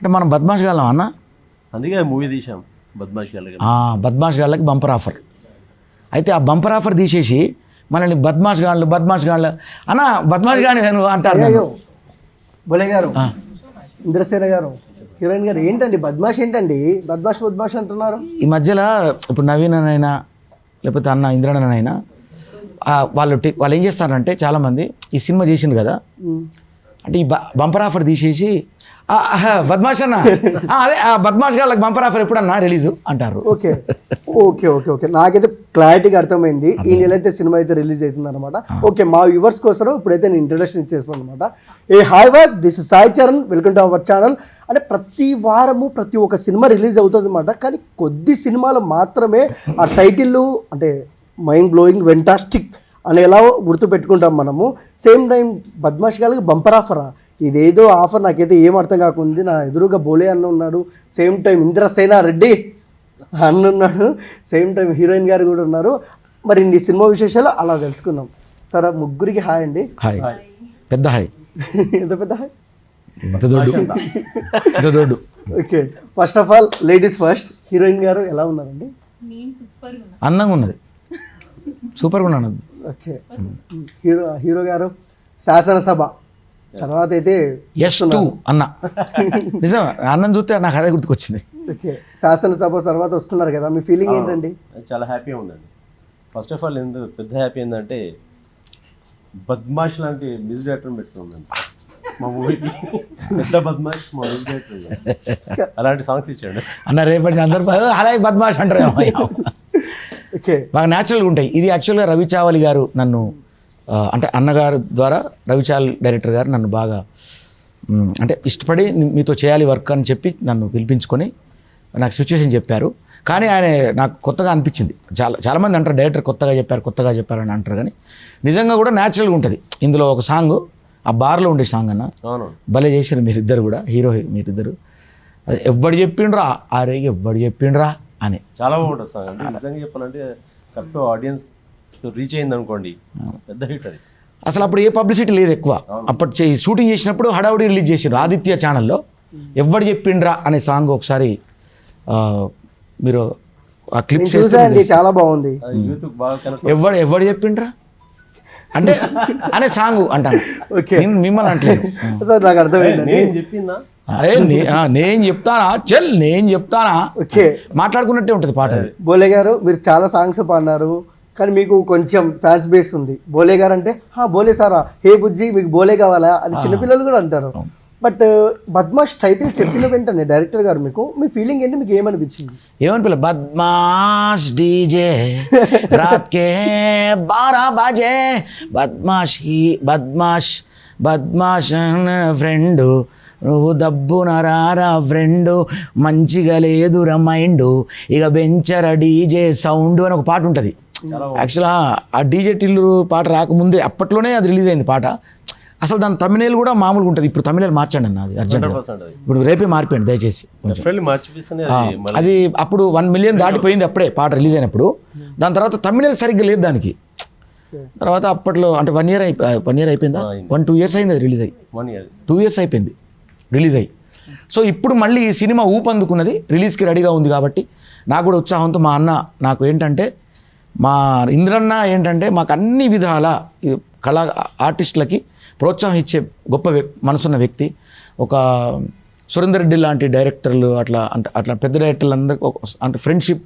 అంటే మనం బద్మాష్ గాళ్ళం అన్న, అందుకే మూవీ తీసాం బద్మాష్ గాళ్ళకి. బద్మాష్ గాళ్ళకి బంపర్ ఆఫర్. అయితే ఆ బంపర్ ఆఫర్ తీసేసి మనల్ని బద్మాష్ గాళ్ళు అన్న బద్మాష్ గాని నేను అంటారు. బోలే గారు, ఇంద్రసేన గారు, హీరోయిన్ గారు, ఏంటండి బద్మాష్ ఏంటండి? బద్మాష్ అంటున్నారు. ఈ మధ్యలో ఇప్పుడు నవీన్ అయినా లేకపోతే అన్న ఇంద్రనైనా వాళ్ళు ఏం చేస్తారంటే చాలామంది ఈ సినిమా చేసిండు కదా, అంటే ఈ బంపర్ ఆఫర్ తీసేసి బద్మాష్ అన్న అదే బద్మాష్ గాళ్ళకి బంపర్ ఆఫర్ ఎప్పుడన్నా రిలీజ్ అంటారు. ఓకే ఓకే ఓకే ఓకే నాకైతే క్లారిటీగా అర్థమైంది. ఈ నెల అయితే సినిమా అయితే రిలీజ్ అవుతుంది అనమాట. ఓకే, మా వ్యూవర్స్ కోసం ఇప్పుడైతే నేను ఇంట్రడక్షన్ ఇచ్చేస్తాను అనమాట. Hi was, this is Sai Charan, welcome to our channel. అంటే ప్రతి వారము ప్రతి ఒక్క సినిమా రిలీజ్ అవుతుంది అనమాట. కానీ కొద్ది సినిమాలు మాత్రమే ఆ టైటిల్ అంటే మైండ్ బ్లోయింగ్, వెంటాస్టిక్ అనేలా గుర్తుపెట్టుకుంటాం మనము. సేమ్ టైం బద్మాష్ గారికి బంపర్ ఆఫరా? ఇదేదో ఆఫర్ నాకైతే ఏం అర్థం కాకుంది. నా ఎదురుగా బోలే అన్న ఉన్నాడు, సేమ్ టైం ఇంద్రసేన రెడ్డి అన్న ఉన్నాడు, సేమ్ టైం హీరోయిన్ గారు కూడా ఉన్నారు. మరి ఈ సినిమా విశేషాలు అలా తెలుసుకుందాం. సరే, ముగ్గురికి హాయ్ అండి. హాయ్, పెద్ద హాయ్. ఎంత పెద్ద హాయ్? దొడ్డు. Okay, first of all ladies first. Heroine గారు ఎలా ఉన్నారండి? అందంగా ఉన్నది, సూపర్గా ఉన్నాను. ఓకే, హీరో గారు శాసనసభ తర్వాత అయితే అన్న నిజం, అన్నం చూస్తే నాకు అదే గుర్తుకొచ్చింది. ఓకే, శాసనసభ తర్వాత వస్తున్నారు కదా, మీ ఫీలింగ్ ఏంటండి? చాలా హ్యాపీగా ఉందండి. ఫస్ట్ ఆఫ్ ఆల్ ఎందుకు పెద్ద హ్యాపీ ఏంటంటే బద్మాష్ లాంటి మ్యూజిక్ డైరెక్టర్ పెట్టుకుందండి మా మూవీకి. పెద్ద బద్మాష్ మా మ్యూజిక్ డైరెక్టర్, అలాంటి సాంగ్స్ ఇచ్చాడు అన్న. రేపటి అందరు అలా బద్మాష్ అంటారు. ఓకే, బాగా న్యాచురల్గా ఉంటాయి. ఇది యాక్చువల్గా రవి చావలి గారు నన్ను అంటే అన్నగారు ద్వారా రవి చావలి డైరెక్టర్ గారు నన్ను బాగా అంటే ఇష్టపడి మీతో చేయాలి వర్క్ అని చెప్పి నన్ను పిలిపించుకొని నాకు సిచ్యువేషన్ చెప్పారు. కానీ ఆయన నాకు కొత్తగా అనిపించింది. చాలామంది అంటారు డైరెక్టర్ కొత్తగా చెప్పారు అని అంటారు, కానీ నిజంగా కూడా న్యాచురల్గా ఉంటుంది. ఇందులో ఒక సాంగ్ ఆ బార్లో ఉండే సాంగ్ అన్న, భలే చేశారు మీరిద్దరు కూడా, హీరో మీరిద్దరు. అది ఎవ్వడు చెప్పిండ్రా అరే ఎవ్వడు చెప్పిండ్రా అని చాలా బాగుంటుంది సాంగ్. అంటే నిజంగా చెప్పాలంటే కరెక్ట్ ఆడియన్స్ రీచ్ అయింది అనుకోండి, పెద్ద హిట్ అది. అసలు అప్పుడు ఏ పబ్లిసిటీ లేదు ఎక్కువ. అప్పటి షూటింగ్ చేసినప్పుడు హడావుడి రిలీజ్ చేసారు ఆదిత్య ఛానల్లో. ఎవ్వడు చెప్పిండ్రా అనే సాంగ్ ఒకసారి మీరు ఆ క్లిప్స్ చాలా బాగుంది. ఎవ్వడు చెప్పిండ్రా అంటే అనే సాంగ్ అంటాను. మిమ్మల్ని అంటలేదు సార్, నాకు అర్థమైంది. చెప్పిందా నేను చెప్తానా. ఓకే, మాట్లాడుకున్నట్టే ఉంటుంది పాట. బోలే గారు, మీరు చాలా సాంగ్స్ పాడినారు, కానీ మీకు కొంచెం ఫ్యాన్స్ బేస్ ఉంది. బోలే గారు అంటే బోలే సారా, హే బుజ్జి మీకు బోలే కావాలా అని చిన్నపిల్లలు కూడా అంటారు. బట్ బద్మాష్ టైటిల్ చెప్పిన వెంటనే డైరెక్టర్ గారు మీ ఫీలింగ్ ఏంటి? మీకు ఏమనిపించింది? ఏమనిపిల్ల? బద్మాష్ డీజే రాత్ కే 12 బజే బద్మాష్ ఫ్రెండు నువ్వు దబ్బున రారా ఫ్రెండు మంచిగా లేదురా మైండు ఇక బెంచర డీజే సౌండ్ అని ఒక పాట ఉంటుంది. యాక్చువల్గా ఆ డీజే టిల్లు పాట రాకముందే అప్పట్లోనే అది రిలీజ్ అయింది పాట. అసలు దాని తమిళ కూడా మామూలుగా ఉంటుంది. ఇప్పుడు తమిళ మార్చండి అన్న, అది అర్జెంట్గా. ఇప్పుడు రేపే మార్పండి దయచేసి. అది అప్పుడు 1 మిలియన్ దాటిపోయింది అప్పుడే పాట రిలీజ్ అయినప్పుడు. దాని తర్వాత తమిళ సరిగ్గా లేదు దానికి. తర్వాత అప్పట్లో అంటే 1 ఇయర్ అయిపోయిందా, 1-2 ఇయర్స్ అయింది అది రిలీజ్ అయ్యి. 2 ఇయర్స్ అయిపోయింది రిలీజ్ అయ్యి. సో ఇప్పుడు మళ్ళీ ఈ సినిమా ఊపందుకున్నది, రిలీజ్కి రెడీగా ఉంది. కాబట్టి నాకు కూడా ఉత్సాహంతో మా అన్న నాకు ఏంటంటే మా ఇంద్రన్న ఏంటంటే మాకు అన్ని విధాల కళా ఆర్టిస్టులకి ప్రోత్సాహం ఇచ్చే గొప్ప మనసున్న వ్యక్తి. ఒక సురేందర్ రెడ్డి లాంటి డైరెక్టర్లు అట్లా పెద్ద డైరెక్టర్లు అందరికీ అంటే ఫ్రెండ్షిప్,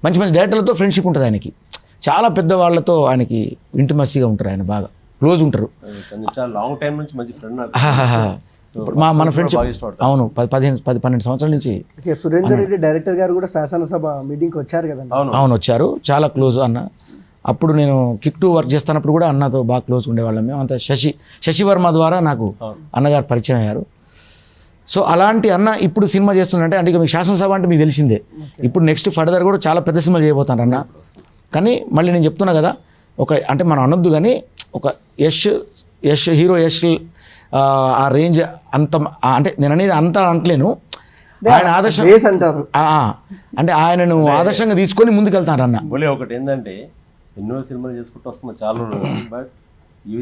మంచి డైరెక్టర్లతో ఫ్రెండ్షిప్ ఉంటుంది ఆయనకి. చాలా పెద్ద వాళ్ళతో ఆయనకి ఇంటిమసీగా ఉంటారు, ఆయన బాగా క్లోజ్ ఉంటారు. మన ఫ్రెండ్షిప్ అవును 10-12 సంవత్సరాల నుంచి. సురేందర్ రెడ్డి డైరెక్టర్ గారు కూడా శాసనసభ మీటింగ్కి వచ్చారు కదా? అవును వచ్చారు, చాలా క్లోజ్ అన్న. అప్పుడు నేను కిక్ 2 వర్క్ చేస్తున్నప్పుడు కూడా అన్నతో బాగా క్లోజ్ ఉండేవాళ్ళం మేము అంతా. శశివర్మ ద్వారా నాకు అన్నగారు పరిచయం అయ్యారు. సో అలాంటి అన్న ఇప్పుడు సినిమా చేస్తుందంటే అంటే మీకు శాసనసభ అంటే మీకు తెలిసిందే. ఇప్పుడు నెక్స్ట్ ఫర్దర్ కూడా చాలా పెద్ద సినిమాలు చేయబోతాను అన్న. కానీ మళ్ళీ నేను చెప్తున్నా కదా, ఒక అంటే మనం అనొద్దు కానీ ఒక హీరో యష్ ఆ రేంజ్ అంత అంటే నేను అనేది అంత అంటలేను. ఆయన ఆదర్శం అంటారు అంటే ఆయనను ఆదర్శంగా తీసుకొని ముందుకెళ్తాను అన్న. ఒకటి ఏంటంటే ఎన్నో సినిమాలు చేసుకుంటూ వస్తున్నా చాలా రోజులు, బట్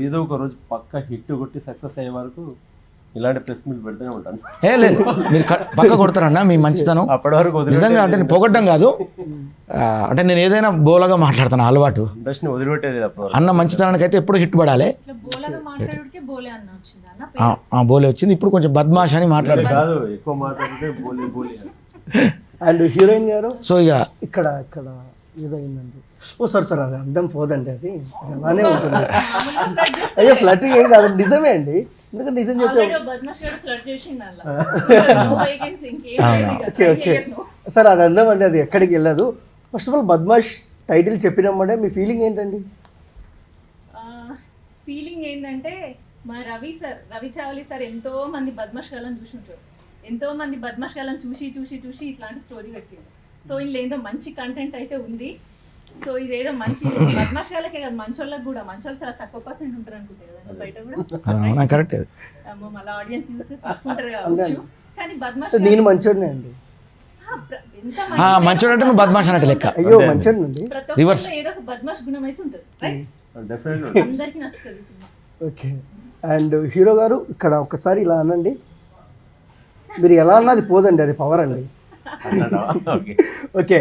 ఏదో ఒక రోజు పక్క హిట్ కొట్టి సక్సెస్ అయ్యే వరకు ఇలాంటి ప్రెస్ మీట్ పెడుతూనే ఉంటాను. లేదు మీరు పక్క కొడతారన్న మీ మంచితనం. అప్పటి వరకు నిజంగా అంటే నేను పొగడ్డం కాదు, అంటే నేను ఏదైనా బోలగా మాట్లాడతాను అలవాటు. ఇండస్ట్రీని వదిలిపెట్టేది అప్పుడు. అన్న మంచితనానికి అయితే ఎప్పుడు హిట్ పడాలి. బోలే వచ్చింది, ఇప్పుడు కొంచెం బద్మాష్ అని మాట్లాడతాను. కాదు, ఎక్కువ మాట్లాడితే బోలే బోలే. అండ్ హీరోయిన్ గారు సో ఇక ఇక్కడ ఏదైందండి, ఓ సార్ అది అందం పోదండి, అది అలానే ఉంటుంది. అయ్యో ఫ్లటింగ్ ఏం కాదు, నిజమే అండి. ఎందుకంటే నిజం చెప్తే ఓకే ఓకే సార్, అది అందం అండి, అది ఎక్కడికి వెళ్ళదు. First of all Badmash title చెప్పినామంటే మీ ఫీలింగ్ ఏంటండి? ఫీలింగ్ ఏంటంటే మా రవి చావలి సార్ ఎంతో మంది బద్మాష్ గాలను చూసుంటారు, ఎంతో మంది బద్మాష్ గాలను చూసి ఇట్లాంటి స్టోరీ పెట్టిండు. సో ఇందులో ఏదో మంచి కంటెంట్ అయితే ఉంది. సో ఇదేదో మంచి బద్మాష్ గాలకే కాదు, మంచోళ్ళకి కూడా, మంచోళ్ళు చాలా తక్కువ పర్సెంట్ ఉంటారు అనుకుంటే కదా బయట కూడా. కరెక్ట్. మళ్ళీ ఆడియన్స్ చూసి తక్కువ ఉంటారు కావచ్చు, కానీ బద్మాష్ నేను మంచోడినే అండి. మంచోడు అంటే నువ్వు బద్మాష్ అన్నట్టు లెక్క. అయ్యో మంచోడి నుండి ప్రతి ఒక్కరిలో ఏదో ఒక బద్మాష్ గుణం అయితే ఉంటుంది, రైట్? డెఫినెట్లీ అందరికీ నచ్చుతుంది సినిమా. ఓకే. అండ్ హీరో గారు ఇక్కడ ఒక్కసారి ఇలా అనండి, మీరు ఎలా అన్నా అది పోదండి, అది పవర్ అండి. ఓకే,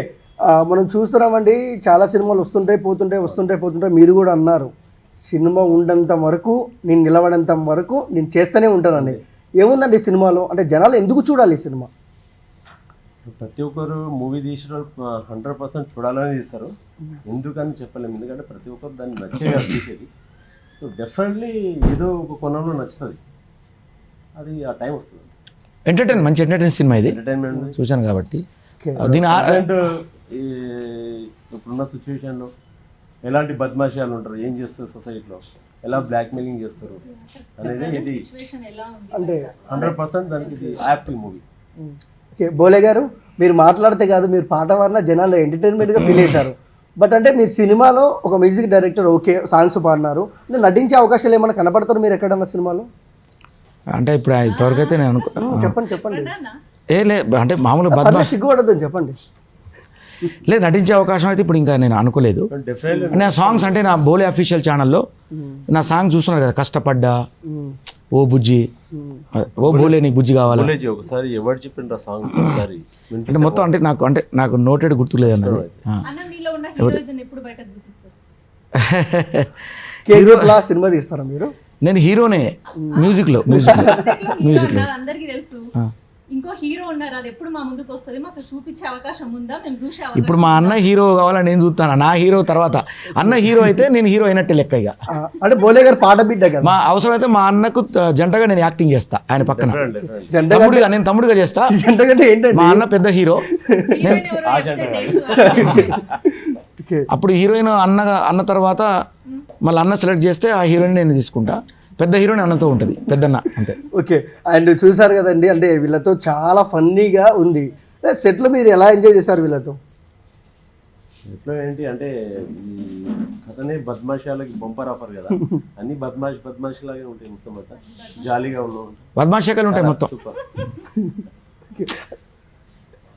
మనం చూస్తున్నామండి చాలా సినిమాలు వస్తుంటాయి పోతుంటాయి. మీరు కూడా అన్నారు సినిమా ఉండంత వరకు నేను నిలబడేంత వరకు నేను చేస్తూనే ఉంటానండి. ఏముందండి సినిమాలో, అంటే జనాలు ఎందుకు చూడాలి ఈ సినిమా? ప్రతి ఒక్కరు మూవీ తీసిన 100% చూడాలని తీస్తారు. ఎందుకని చెప్పలేము, ఎందుకంటే ప్రతి ఒక్కరు దాన్ని నచ్చేది తీసేది. సో డెఫినెట్లీ ఏదో ఒక కొనంలో నచ్చుతుంది, అది ఆ టైం వస్తుంది. మంచి ఎంటర్టైన్ సినిమా ఇది, ఎంటర్టైన్మెంట్ చూశాను కాబట్టి. ఇప్పుడున్న సిచ్యువేషన్లో ఎలాంటి బద్మాషాలు ఉంటారు, ఏం చేస్తారు సొసైటీలో, ఎలా బ్లాక్ మెయిలింగ్ చేస్తారు అనేది ఇది అంటే 100% దానికి ఇది యాక్టివ్ మూవీ. ఓకే, బోలే గారు మీరు మాట్లాడితే కాదు, మీరు పాట పాడినా జనాలు ఎంటర్టైన్మెంట్గా ఫీల్ అవుతారు. బట్ అంటే మీరు సినిమాలో ఒక మ్యూజిక్ డైరెక్టర్, ఓకే సాంగ్స్ పాడినారు, అంటే నటించే అవకాశాలు ఏమైనా కనపడతారు మీరు ఎక్కడన్నా సినిమాలో? అంటే ఇప్పటివరకు అయితే నేను చెప్పండి. అంటే మామూలు బద్మాష్ సిగ్గుపడద్దు చెప్పండి. లేదు, నటించే అవకాశం అయితే ఇప్పుడు ఇంకా నేను అనుకోలేదు. నా సాంగ్స్ అంటే నా బోలే అఫీషియల్ ఛానల్లో నా సాంగ్ చూస్తున్నారు కదా, కష్టపడ్డా, ఓ బుజ్జి, ఓ బోలే నీకు బుజ్జి కావాలి. ఒకసారి ఎవరు చెప్పిన సాంగ్ అంటే మొత్తం అంటే నాకు నోటెడ్ గుర్తులేదు అన్నది. సినిమా తీస్తారా మీరు? నేను హీరోనే మ్యూజిక్లో అందరికీ తెలుసు. ఇంకో హీరో ఉన్నారు, అది ఎప్పుడు మా ముందుకు వస్తుంది, మాకు చూపించే అవకాశం ఉందా? మేము చూసే ఇప్పుడు మా అన్న హీరో కావాలని నేను చూస్తాను, నా హీరో తర్వాత అన్న హీరో అయితే నేను హీరో అయినట్టే లెక్క. ఇక అంటే బోలే గారు పాట బిడ్డ కదా, మా అవసరం అయితే మా అన్నకు జంటగా నేను యాక్టింగ్ చేస్తా, ఆయన పక్కన నేను తమ్ముడుగా చేస్తా. జంటగా ఏంటంటే మా అన్న పెద్ద హీరో, అప్పుడు హీరోయిన్ అన్న తర్వాత మళ్ళీ అన్న సెలెక్ట్ చేస్తే ఆ హీరోయిన్ నేను తీసుకుంటా, పెద్ద హీరోయిన్ అన్నతో ఉంటుంది, పెద్దన్న అంతే. ఓకే, అండ్ చూసారు కదండి, అంటే వీళ్ళతో చాలా ఫన్నీగా ఉంది. సెట్లో మీరు ఎలా ఎంజాయ్ చేశారు వీళ్ళతో? సెట్లో ఏంటి అంటే కథనే బద్మాషాలకి బంపర్ ఆఫర్ కదా, అన్ని బద్మాష్ లాగే ఉంటాయి, మొత్తం అంతా జాలీగా బద్మాషాలు ఉంటాయి మొత్తం.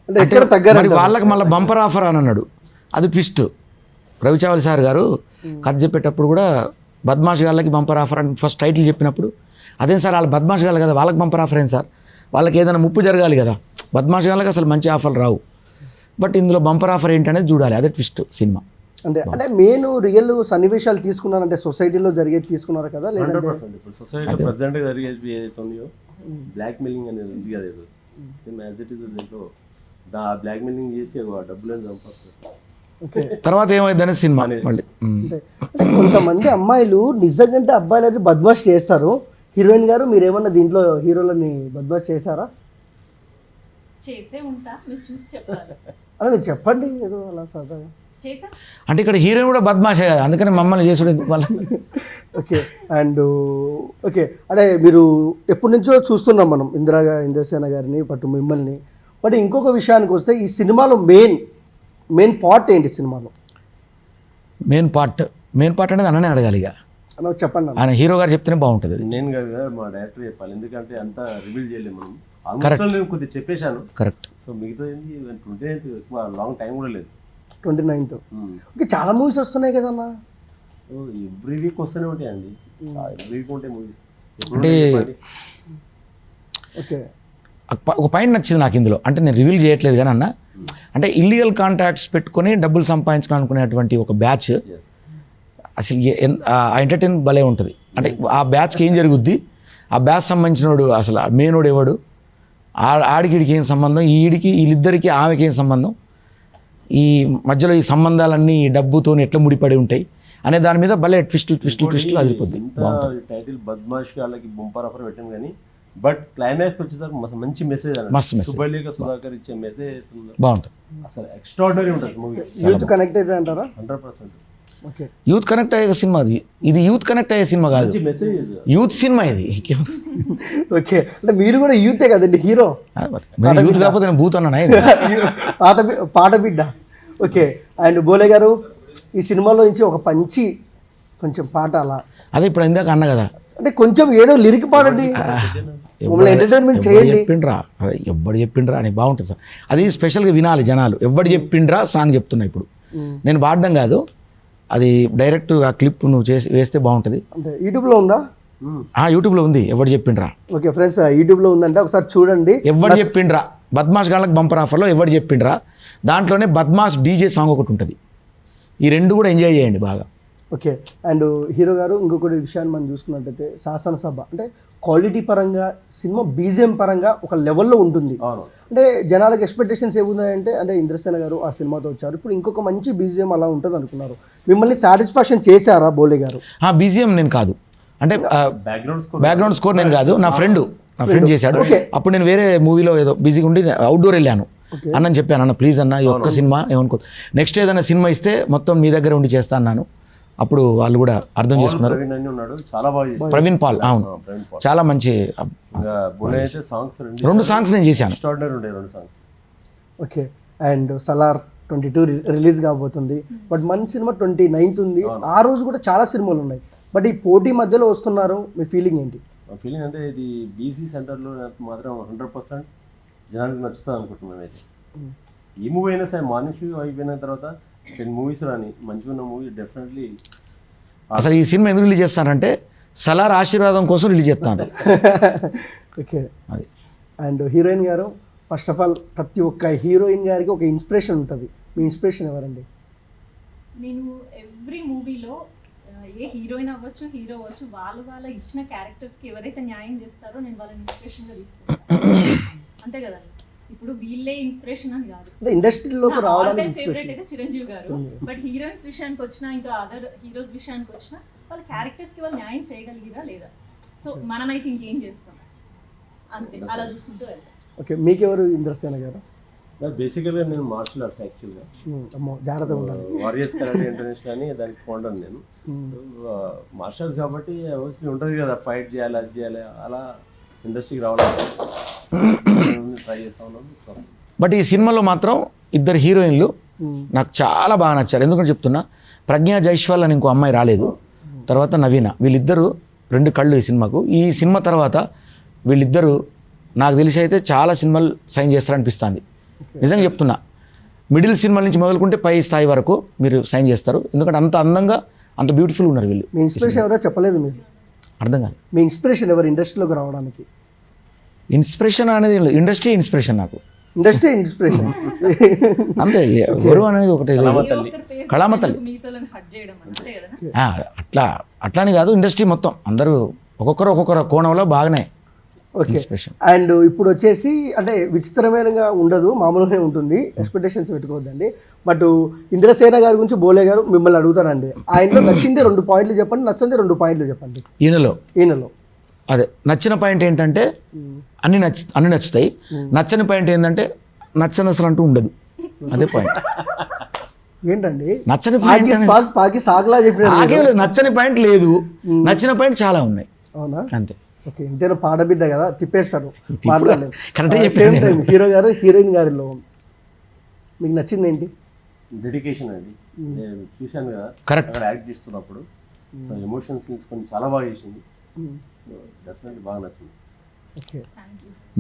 అంటే ఎక్కడ తగ్గారు వాళ్ళకి మళ్ళీ బంపర్ ఆఫర్ అని అన్నాడు, అది ట్విస్ట్. రవిచావలి సార్ గారు కథ చెప్పేటప్పుడు కూడా బద్మాష్ గాళ్ళకి బంపర్ ఆఫర్ అని ఫస్ట్ టైటిల్ చెప్పినప్పుడు, అదే సార్ వాళ్ళు బద్మాష్ గాళ్ళు కదా, వాళ్ళకి బంపర్ ఆఫర్ ఏం సార్, వాళ్ళకి ఏదైనా ముప్పు జరగాలి కదా, బద్మాష్ గాళ్ళకి అసలు మంచి ఆఫర్లు రావు, బట్ ఇందులో బంపర్ ఆఫర్ ఏంటనేది చూడాలి, అదే ట్విస్ట్ సినిమా. అంటే మెయిన్ రియల్ సన్నివేశాలు తీసుకున్నారంటే సొసైటీలో జరిగేది తీసుకున్నారు కదా? 100% ఇప్పుడు సొసైటీలో ప్రజెంట్ జరిగేది ఏదైతే ఉన్నాయో బ్లాక్ మెయిలింగ్ అనేది ఉంది కదా, ఏదో సేమ్ యాజ్ ఇట్ ఇస్ దీంట్లో బ్లాక్ మెయిలింగ్ చేసి డబ్బులను సంపాదిస్తారు. తర్వాత ఏమైందనే సినిమా మళ్ళీ. కొంతమంది అమ్మాయిలు నిజంగా అబ్బాయిలని బద్మాష్ చేస్తారు. హీరోయిన్ గారు మీరేమన్నా దీంట్లో హీరోలని బద్మాష్ చేశారా? అలా మీరు చెప్పండి ఏదో అలా సరదాగా. అంటే ఇక్కడ హీరోయిన్ కూడా బద్మాషే కదా, అందుకని మమ్మల్ని చేసుడు వాళ్ళ. ఓకే, అండ్ ఓకే, అంటే మీరు ఎప్పటి నుంచో చూస్తున్నాం మనం ఇంద్రసేన గారిని, పట్టు మిమ్మల్ని. బట్ ఇంకొక విషయానికి వస్తే ఈ సినిమాలో మెయిన్ పార్ట్ ఏంటి సినిమాలో? మెయిన్ పార్ట్ అనేది అన్ననే అడగాలి, ఇక చెప్పండి. ఆయన హీరో గారు చెప్తేనే బాగుంటుంది. నేను కదా మా డైరెక్టర్ చెప్పాలి, ఎందుకంటే అంతా రివీల్ చేయలేము మనం. ఆల్మోస్ట్ నేను కొద్దిగా చెప్పేశాను. కరెక్ట్. సో మిగతా 29th ఎక్కువ లాంగ్ టైం కూడా లేదు. 29th. ఓకే, చాలా మూవీస్ వస్తున్నాయి కదన్నా? ఎవ్రీ వీక్ వస్తూనే ఉంటాయండి, ఎవ్రీ వీక్ ఉంటాయి మూవీస్. అంటే ఓకే ఒక పాయింట్ నచ్చింది నాకు ఇందులో, అంటే నేను రివీల్ చేయట్లేదు కానీ అన్న, అంటే ఇల్లీగల్ కాంటాక్ట్స్ పెట్టుకొని డబ్బులు సంపాదించాలనుకునేటువంటి ఒక బ్యాచ్ ఎస్ అసలు ఆ ఎంటర్టైన్ భలే ఉంటుంది. అంటే ఆ బ్యాచ్కి ఏం జరుగుద్ది, ఆ బ్యాచ్ సంబంధించినోడు అసలు మెయినోడు ఎవడు, ఆడికిడికి ఏం సంబంధం, వీళ్ళిద్దరికి ఆమెకి ఏం సంబంధం, ఈ మధ్యలో ఈ సంబంధాలన్నీ ఈ డబ్బుతో ఎట్లా ముడిపడి ఉంటాయి అనే దాని మీద భలే ట్విస్టులు అదిరిపోద్ది. టైటిల్ బద్మాష్ వాళ్ళకి బొంపర్ ఆఫర్ పెట్టాం కానీ బట్ క్లైమాక్స్ వచ్చేసరికి మంచి మెసేజ్ మస్తు message. సుబ్బలేఖ సుధాకర్ ఇచ్చే మెసేజ్ అవుతుందో బాగుంటుంది. అసలు ఎక్స్ట్రాడినరీ ఉంటుంది మూవీ. యూత్ కనెక్ట్ అయితే అంటారా? 100% ఓకే యూత్ కనెక్ట్ అయ్యే సినిమా అది, ఇది యూత్ కనెక్ట్ అయ్యే సినిమా కాదు, మంచి మెసేజ్. యూత్ సినిమా ఇది. ఓకే అంటే మీరు కూడా యూతే కదండి హీరో. యూత్ కాకపోతే నేను బూత్ అన్నా పాట బిడ్డ. ఓకే అండ్ బోలే గారు ఈ సినిమాలో నుంచి ఒక పంచి కొంచెం పాట అలా, అదే ఇప్పుడు ఇందాక అన్న కదా, అంటే కొంచెం ఏదో లిరిక్ పాడండి, మమ్మల్ని ఎంటర్టైన్మెంట్ చేయండి. ఎవ్వడు చెప్పిండ్రా అని బాగుంటుంది సార్, అది స్పెషల్గా వినాలి జనాలు. ఎవ్వడు చెప్పిండ్రా సాంగ్ చెప్తున్నా ఇప్పుడు, నేను పాడడం కాదు, అది డైరెక్ట్ ఆ క్లిప్ నువ్వు చేసి వేస్తే బాగుంటుంది. అంటే యూట్యూబ్లో ఉందా? యూట్యూబ్లో ఉంది, ఎవడు చెప్పిండ్రా. ఓకే ఫ్రెండ్స్ యూట్యూబ్లో ఉందంటే ఒకసారి చూడండి. ఎవడు చెప్పిండ్రా బద్మాష్ గాళ్ళకి బంపర్ ఆఫర్లో ఎవడు చెప్పిండ్రా, దాంట్లోనే బద్మాష్ డీజే సాంగ్ ఒకటి ఉంటుంది. ఈ రెండు కూడా ఎంజాయ్ చేయండి బాగా. ఓకే అండ్ హీరో గారు ఇంకొకటి విషయాన్ని మనం చూసుకున్నట్టయితే శాసనసభ అంటే క్వాలిటీ పరంగా సినిమా బీజిఎం పరంగా ఒక లెవెల్లో ఉంటుంది. అంటే జనాలకు ఎక్స్పెక్టేషన్స్ ఏమున్నాయంటే అంటే ఇంద్రసేన గారు ఆ సినిమాతో వచ్చారు, ఇప్పుడు ఇంకొక మంచి బీజిఎం అలా ఉంటుంది అనుకున్నారు. మిమ్మల్ని సాటిస్ఫాక్షన్ చేశారా బోలే గారు? బీజిఎం నేను కాదు, అంటే బ్యాక్గ్రౌండ్ స్కోర్ నేను కాదు, నా ఫ్రెండ్ చేశాడు. అప్పుడు నేను వేరే మూవీలో ఏదో బిజీగా ఉండి అవుట్డోర్ వెళ్ళాను. అన్నని చెప్పాను, అన్న ప్లీజ్ అన్న ఈ ఒక్క సినిమా ఏమనుకో, నెక్స్ట్ ఏదైనా సినిమా ఇస్తే మొత్తం మీ దగ్గర ఉండి చేస్తా అన్నాను. అప్పుడు వాళ్ళు కూడా అర్థం చేసుకున్నారు. ప్రవీణ్ పాల్, అవును చాలా మంచి. 2 సాంగ్స్ నేను చేశాను. ఓకే అండ్ సలార్ 22 రిలీజ్ కాబోతుంది, బట్ మన సినిమా 29th ఉంది. ఆ రోజు కూడా చాలా సినిమాలు ఉన్నాయి, బట్ ఈ పోటీ మధ్యలో వస్తున్నారు, మీ ఫీలింగ్ ఏంటి? ఫీలింగ్ అంటే ఇది బీసీ సెంటర్లో మాత్రం 100% జనానికి నచ్చుతుంది అనుకుంటున్నాను. అయితే ఈ మూవీ అయినా సరే మార్నింగ్ షో అయిపోయిన తర్వాత 10 మూవీస్ రాని మంచిగా ఉన్న మూవీ డెఫినెట్లీ. అసలు ఈ సినిమా ఎందుకు రిలీజ్ చేస్తానంటే సలార్ ఆశీర్వాదం కోసం రిలీజ్ చేస్తాను. ఓకే అది. అండ్ హీరోయిన్ గారు ఫస్ట్ ఆఫ్ ఆల్ ప్రతి ఒక్క హీరోయిన్ గారికి ఒక ఇన్స్పిరేషన్ ఉంటుంది, మీ ఇన్స్పిరేషన్ ఎవరండి? నేను ఎవ్రీ మూవీలో ఏ హీరోయిన్ అవ్వచ్చు హీరో అవ్వచ్చు వాళ్ళ ఇచ్చిన క్యారెక్టర్స్కి ఎవరైతే న్యాయం చేస్తారో నేను వాళ్ళని ఇన్స్పిరేషన్గా తీసుకుంటాను. అంతే కదండి, ఇప్పుడు వీళ్ళే ఇన్స్పిరేషన్ అని కాదు, అంటే ఇండస్ట్రీలోకి రావడానికి ఇన్స్పిరేషన్ అయితే చిరంజీవి గారు. బట్ హీరోయిన్స్ విషయానికి వచ్చినా ఇంకా అదర్ హీరోస్ విషయానికి వచ్చినా వాళ్ళ క్యారెక్టర్స్కి వాళ్ళు న్యాయం చేయగలిగిరా లేదా, సో మనమైతే ఇంకేం చేస్తాం, అంతే అలా చూసుకుంటూ వెళ్తాం. ఓకే మీకెవరు ఇంద్రసేన గారు? బేసికల్గా నేను మార్షల్ ఆర్ట్స్ యాక్చువల్గా, జాగ్రత్తగా ఉండాలి, వారియర్స్ కరాటే ఇంటర్నేషనల్ అని దానికి ఫౌండర్ నేను. మార్షల్ ఆర్ట్స్ కాబట్టి ఆబ్వియస్లీ ఉంటుంది కదా, ఫైట్ చేయాలి అది చేయాలి, అలా ఇండస్ట్రీకి రావాలని ట్రై చేస్తా ఉన్నాను. బట్ ఈ సినిమాలో మాత్రం 2 హీరోయిన్లు నాకు చాలా బాగా నచ్చారు. ఎందుకంటే చెప్తున్నా, ప్రజ్ఞా జైస్వాల్ అని ఇంకో అమ్మాయి రాలేదు, తర్వాత నవీన, వీళ్ళిద్దరూ 2 కళ్ళు ఈ సినిమాకు. ఈ సినిమా తర్వాత వీళ్ళిద్దరూ నాకు తెలిసి అయితే చాలా సినిమాలు సైన్ చేస్తారనిపిస్తుంది. నిజంగా చెప్తున్నా, మిడిల్ సినిమాల నుంచి మొదలుకుంటే పై స్థాయి వరకు మీరు సైన్ చేస్తారు. ఎందుకంటే అంత అందంగా అంత బ్యూటిఫుల్ ఉన్నారు వీళ్ళు. మీ ఇన్స్పిరేషన్ ఎవరో చెప్పలేదు మీరు? అర్థం కాదు. మీ ఇన్స్పిరేషన్ ఎవరు ఇండస్ట్రీలోకి రావడానికి? ఇన్స్పిరేషన్ అనేది ఇండస్ట్రీ ఇన్స్పిరేషన్, నాకు ఇండస్ట్రీ ఇన్స్పిరేషన్ అంతే. ఎవరు అనేది ఒకటి కళామ తల్లి, అట్లాని కాదు, ఇండస్ట్రీ మొత్తం అందరూ ఒక్కొక్కరు కోణంలో బాగానే. ఓకే అండ్ ఇప్పుడు వచ్చేసి అంటే విచిత్రమైనగా ఉండదు, మామూలుగానే ఉంటుంది, ఎక్స్పెక్టేషన్స్ పెట్టుకోవద్దండి. బట్ ఇంద్రసేన గారి గురించి బోలే గారు మిమ్మల్ని అడుగుతారండి, ఆయనలో నచ్చింది 2 పాయింట్లు చెప్పండి, నచ్చింది 2 పాయింట్లు చెప్పండి. ఈయనలో అదే నచ్చిన పాయింట్ ఏంటంటే అన్ని నచ్చుతాయి, నచ్చని పాయింట్ ఏంటంటే నచ్చని అసలు అంటూ ఉండదు, అదే పాయింట్. ఏంటండి నచ్చని పాయింట్? పాకి సాగలా చెప్పిన నచ్చని పాయింట్ లేదు, నచ్చిన పాయింట్ చాలా ఉన్నాయి. అవునా? అంతే. ఓకే ఇంతేనా, పాడబిడ్డ కదా తిప్పేస్తారు. కరెక్ట్. హీరో గారు హీరోయిన్ గారిలో మీకు నచ్చింది ఏంటి? డెడికేషన్ అండి, నేను చూశాను కదా కరెక్ట్ యాక్ట్ చేస్తున్నప్పుడు ఎమోషన్స్ తీసుకొని చాలా బాగా చేసింది, డెఫినెట్లీ బాగా నచ్చింది. ఓకే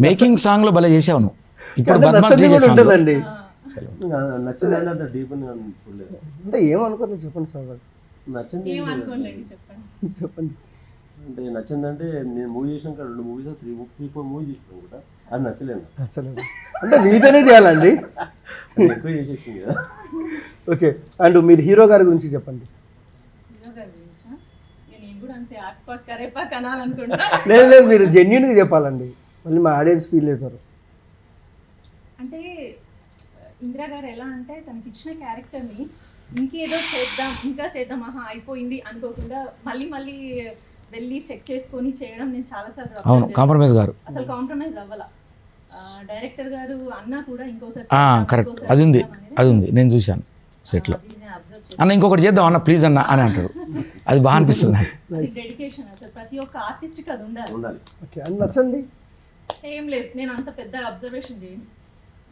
మేకింగ్ సాంగ్ లో భలే చేసావు నువ్వు. ఇప్పుడు ఉంటుందండి, నచ్చిందండి, అంత డీప్ అని చూడలేదు. అంటే ఏమనుకోలేదు చెప్పండి సార్. నచ్చింది చెప్పండి. అంటే నచ్చిందంటే నేను మూవీ చేసినాక 2 మూవీస్ 3-4 మూవీ చేసినాను కూడా అది నచ్చలేదు అసలు అంటే మీతోనే చేయాలండి. అది ఎక్కువ చేసేసింది కదా. ఓకే, అండ్ మీరు హీరో గారి గురించి చెప్పండి. హీరో గారి గురించా? నేను కూడా అంతే ఆట్పాక్ కరేపాక్ అనాలనుకుంటా. లేదు లేదు, మీరు జెన్యున్గా చెప్పాలండి, మళ్ళీ మా ఆడియన్స్ ఫీల్ అవుతారు. అంటే ఇందిరా గారు ఎలా అంటే తనకి ఇచ్చిన క్యారెక్టర్ని ఇంకేదో చేద్దాం ఇంకా చేద్దాం అయిపోయింది అనుకోకుండా మళ్ళీ మళ్ళీ వెళ్ళి చెక్ చేసుకొని చేయడం నేను చాలాసార్లు అవును, కాంప్రమైజ్ గారు అసలు కాంప్రమైజ్ అవ్వాల. డైరెక్టర్ గారు అన్నా కూడా ఇంకోసారి కరెక్ట్, అది ఉంది నేను చూశాను సెట్లో. అబ్జర్వ్ అన్న ఇంకొకటి చేద్దాం అన్న ప్లీజ్ అన్న అని అంటారు, అది బాగా అనిపిస్తుంది నాకు. డెడికేషన్ అసలు ప్రతి ఒక్క ఆర్టిస్ట్కి అది ఉండాలి. ఓకే, అని నచ్చండి. ఏం లేదు, నేను అంత పెద్ద అబ్జర్వేషన్ చేయను,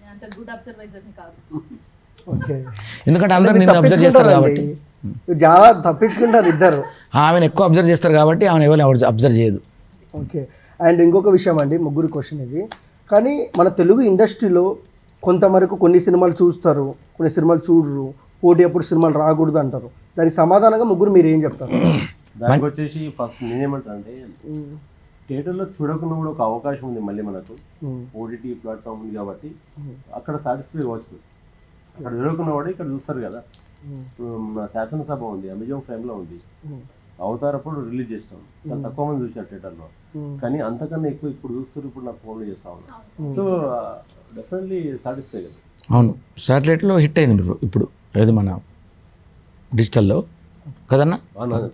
నేను అంత గుడ్ అబ్జర్వైజర్ని కాదు. ఓకే, ఎందుకంటే అందరు నిన్ను అబ్జర్వ్ చేస్తారు కాబట్టి. మీరు చాలా తప్పించుకుంటారు ఇద్దరు. ఆమెను ఎక్కువ అబ్జర్వ్ చేస్తారు కాబట్టి ఆమెను ఎవరు అబ్జర్వ్ చేయదు. ఓకే, అండ్ ఇంకొక విషయం అండి, ముగ్గురు క్వశ్చన్ ఇది. కానీ మన తెలుగు ఇండస్ట్రీలో కొంతవరకు కొన్ని సినిమాలు చూస్తారు, కొన్ని సినిమాలు చూడరు, పోటీ అప్పుడు సినిమాలు రాకూడదు అంటారు. దానికి సమాధానంగా ముగ్గురు మీరు ఏం చెప్తారు? దానికి వచ్చేసి ఫస్ట్ నేనేమంటాను అంటే థియేటర్లో చూడకుండా కూడా ఒక అవకాశం ఉంది మళ్ళీ మనకు. ఓటీటీ ప్లాట్ఫామ్ ఉంది కాబట్టి అక్కడ సాటిస్ఫై అవ్వచ్చు. అక్కడ చూడకుండా కూడా ఇక్కడ చూస్తారు కదా. ఇప్పుడు మన శాసనసభ ఉంది, అమెజాన్ ప్రైమ్లో ఉంది, అవతార్ అప్పుడు రిలీజ్ చేసినాం, చాలా తక్కువ మంది చూసారు థియేటర్లో. కానీ అంతకన్నా ఎక్కువ ఇప్పుడు చూస్తారు, ఇప్పుడు నాకు ఫోన్లో చేస్తా ఉన్నా. సో డెఫినెట్లీ సాటిస్ఫై కదా. అవును, శాటిలైట్లో హిట్ అయింది ఇప్పుడు, ఏది మన డిజిటల్లో కదన్నా,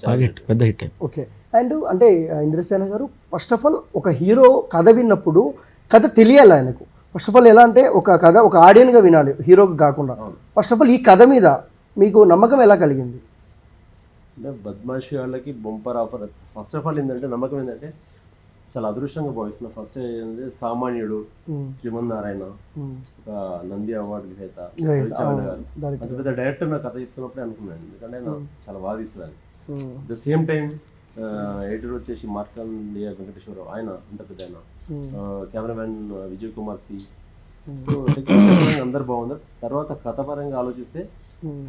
బాగా హిట్, పెద్ద హిట్ అయింది. ఓకే, అండ్ అంటే ఇంద్రసేన గారు ఫస్ట్ ఆఫ్ ఆల్ ఒక హీరో కథ విన్నప్పుడు కథ తెలియాలి ఆయనకు. ఫస్ట్ ఆఫ్ ఆల్ ఎలా అంటే ఒక కథ ఒక ఆడియన్గా వినాలి, హీరోకి కాకుండా. ఫస్ట్ ఆఫ్ ఆల్ ఈ కథ మీద మీకు నమ్మకం ఎలా కలిగింది? అంటే బద్మాషి వాళ్ళకి bumper offer. First of all ఏంటంటే నమ్మకం ఏంటంటే చాలా అదృష్టంగా భావిస్తున్నా. ఫస్ట్ ఏంటంటే సామాన్యుడు, శ్రీమన్నారాయణ, ఒక నంది అవార్డు విజేత రవిచంద్ర గారు, అంత పెద్ద డైరెక్టర్ నా కథ చెప్తున్నప్పుడే అనుకున్నాను, ఎందుకంటే నాకు చాలా బాగా తీస్తుంది. At the same time editor వచ్చేసి మార్కండేయ వెంకటేశ్వరరావు, ఆయన అంత పెద్ద ఆయన, cameraman Vijay Kumar C. So technical అందరు బాగుంది. తర్వాత కథ పరంగా ఆలోచిస్తే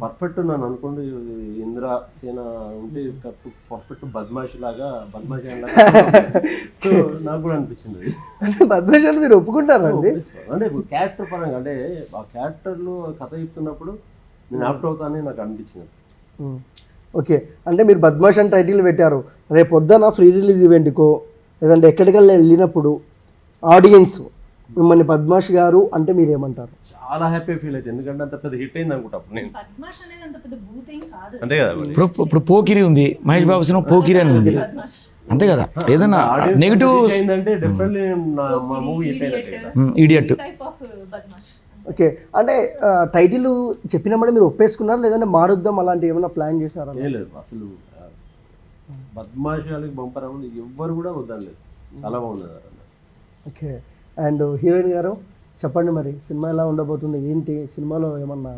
పర్ఫెక్ట్ నన్ను అనుకుంటూ ఇందిరా సేన ఉంటే పర్ఫెక్ట్ బద్మాషి లాగా సో నాకు కూడా అనిపించింది అది. బద్మాషి మీరు ఒప్పుకుంటారండి? అంటే క్యారెక్టర్ పరంగా, అంటే ఆ క్యారెక్టర్లో కథ చెప్తున్నప్పుడు నేను యాప్ట్ అవుతానని నాకు అనిపించింది. ఓకే, అంటే మీరు బద్మాష్ అని టైటిల్ పెట్టారు. రేపు పొద్దున ఫ్రీ రిలీజ్ ఈవెంట్కో లేదంటే ఎక్కడికల్లా వెళ్ళినప్పుడు ఆడియన్స్ మిమ్మల్ని బద్మాష్ గారు అంటే మీరు ఏమంటారు? చాలా హ్యాపీ ఫీల్ అవుతుంది, ఎందుకంటే అంత పెద్ద హిట్ అయింది అనుకుంటా నేను. బద్మాష్ అనేది అంత పెద్ద భూత్ ఏం కాదు. అంతే కదా. ఇప్పుడు పోకిరి ఉంది, మహేష్ బాబు సినిమా పోకిరి అని ఉంది, అంతే కదా. ఏదైనా నెగిటివ్ అయిందంటే డెఫినెట్లీ మా మూవీ హిట్ అయినట్టే కదా. Idiot type of Badmash. Okay, అంటే టైటిల్ చెప్పినప్పుడు మీరు ఒప్పేసుకున్నారు లేదంటే మారుద్దాం అలాంటి ఏమైనా ప్లాన్ చేశారా? లేదు, అసలు బద్మాషి వాళ్ళకి బంపర్ అవ్వదు, ఎవ్వరు కూడా వద్దలేదు, చాలా బాగుంది. ఓకే, అండ్ హీరోయిన్ గారు చెప్పండి, మరి సినిమా ఎలా ఉండబోతుంది ఏంటి? సినిమాలో ఏమన్నా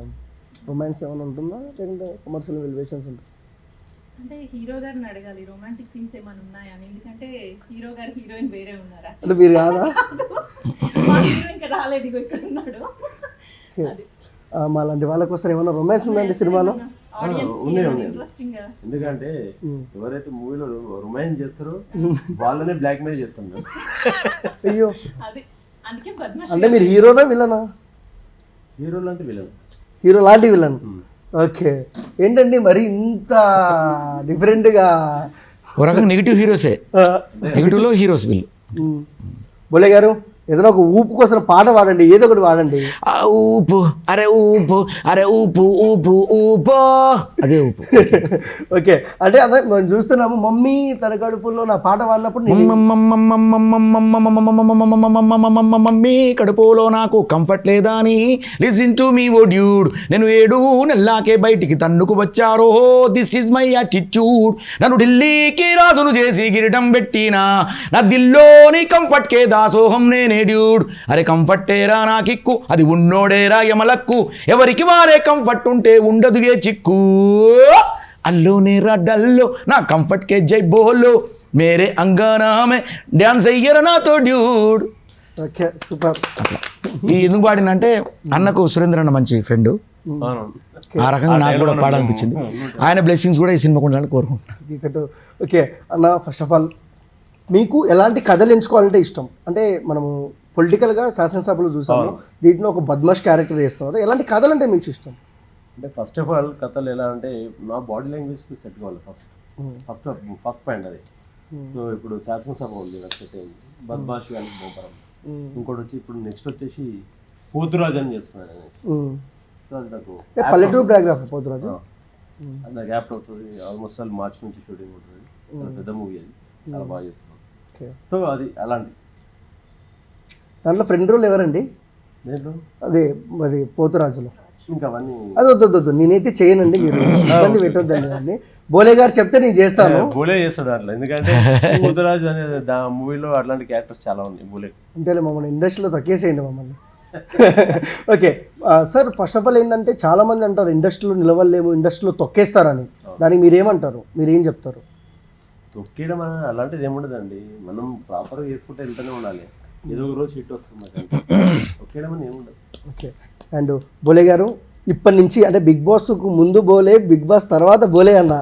రొమాన్స్ ఏమైనా ఉంటుందా లేదంటే కమర్షియల్ ఎలివేషన్స్ ఉంటాయి? అంటే హీరో గారిని అడగాలి రొమాంటిక్ సీన్స్ ఏమైనా ఉన్నాయా అని, ఎందుకంటే హీరో గారు హీరోయిన్ వేరే ఉన్నారా. అంటే మీరు కాదా? మా హీరో ఇంకా రాలేదు, ఇగో ఇక్కడ ఉన్నాడు. మా లాంటి వాళ్ళ కోసం ఏమైనా రొమాన్స్ ఉందండి సినిమాలో? ఇంట్రెస్టింగ్ గా, ఎందుకంటే ఎవరైతే మూవీలో రొమాన్స్ చేస్తారో వాళ్ళనే బ్లాక్ మెయిల్ చేస్తాం మేము. అయ్యో, అది అందుకే బద్మాష్. అంటే మీరు హీరోనా విలనా? హీరో లాంటి విలన్. హీరో లాంటి విలన్. ఓకే, ఏంటండి మరి ఇంత డిఫరెంట్గా? ఒక రకంగా నెగిటివ్ హీరోసే, నెగిటివ్లో హీరోస్ వీళ్ళు. బోలే గారు ఏదైనా ఒక ఊపు కోసం పాట పాడండి, ఏదో ఒకటి పాడండి. ఆ ఊపు అరే ఊపు అరే ఊపు ఊపు ఊపో, అదే ఊపు. ఓకే, అంటే అదే మనం చూస్తున్నాము మమ్మీ తన కడుపులో నా పాట పాడినప్పుడు మమ్మీ కడుపులో నాకు కంఫర్ట్ లేదా అని listen to me oh dude, నేను 7 నెలలాకే బయటికి తన్నుకు వచ్చారో, దిస్ ఈజ్ మై యాటిట్యూడ్, నన్ను ఢిల్లీకి రాజును చేసి గిరిటం పెట్టినా, నా దిల్లోని కంఫర్ట్ కే దాసోహం నేనే డ్యూడ్, అరే కంఫర్టేరా నా కిక్కు, అది ఉన్నోడేరా యమలక్కు, ఎవరికి వారే కంఫర్ట్ ఉంటే ఉండదు ఏ చిక్కు, అల్లోనే రా డల్లో నా కంఫర్ట్ కే జై బోలో, మేరే అంగానా మే డ్యాన్స్ అయ్యరా నాతో డ్యూడ్. Okay, super. ఈ ఎందుకు పాడినంటే అన్నకు సురేంద్ర అన్న మంచి ఫ్రెండ్, ఆ రకంగా నాకు కూడా పాడాలనిపించింది. ఆయన బ్లెస్సింగ్స్ కూడా ఈ సినిమాకు ఉండాలని కోరుకుంటున్నాను. ఇక్కడ ఓకే అన్న, ఫస్ట్ ఆఫ్ ఆల్ మీకు ఎలాంటి కథలు ఎంచుకోవాలంటే ఇష్టం? అంటే మనము పొలిటికల్గా శాసనసభలో చూసాము, దీంట్లో ఒక బద్మాష్ క్యారెక్టర్ చేస్తున్నారు. ఎలాంటి కథలు అంటే మీకు ఇష్టం? అంటే ఫస్ట్ ఆఫ్ ఆల్ కథలు ఎలా అంటే నా బాడీ లాంగ్వేజ్కి సెట్ కావాలి ఫస్ట్ పాయింట్ అది. సో ఇప్పుడు శాసనసభ ఉంది, నాకు సెట్ అయింది. బద్మాష్ కానీ బొంపరం. ఇంకోటి వచ్చి ఇప్పుడు నెక్స్ట్ వచ్చేసి పోతురాజు అని చేస్తున్నాను నేను. సో అది నాకు పల్లెటూరు బ్యాక్గ్రౌండ్ పోతురాజు, అది నాకు యాప్ట్ అవుతుంది. ఆల్మోస్ట్ ఆల్ మార్చ్ నుంచి షూటింగ్ ఉంటుంది. చాలా పెద్ద మూవీ అది, చాలా బాగా చేస్తున్నాను. సో అది అలాంటి. దాంట్లో ఫ్రెండ్ రోల్ ఎవరండి? దేంట్లో అదే అది పోతురాజులో. ఇంకా అవన్నీ అది వద్దు, నేనైతే చేయనండి, మీరు ఇబ్బంది పెట్టొద్దండి అని. బోలే గారు చెప్తే నేను చేస్తాను. బోలే చేస్తాడు అట్లా, ఎందుకంటే పోతురాజు అనే మూవీలో అట్లాంటి క్యారెక్టర్స్ చాలా ఉన్నాయి. బోలే అంతేలే, మమ్మల్ని ఇండస్ట్రీలో తొక్కేసేయండి మమ్మల్ని. Okay sir, first of all ఏంటంటే చాలా మంది అంటారు ఇండస్ట్రీలో నిలవలేము, ఇండస్ట్రీలో తొక్కేస్తారని. దానికి మీరేమంటారు? మీరేం చెప్తారు? తొక్కేయడం అలాంటిది ఏముండదండి, మనం ప్రాపర్గా చేసుకుంటే వెళ్తూనే ఉండాలి. ఏదో ఒక రోజు హిట్ వస్తుంది మాకు, తొక్కేయడం అని ఏముండదు. ఓకే. అండ్ బోలే గారు, ఇప్పటి నుంచి అంటే బిగ్ బాస్కు ముందు బోలే, బిగ్ బాస్ తర్వాత బోలే అన్న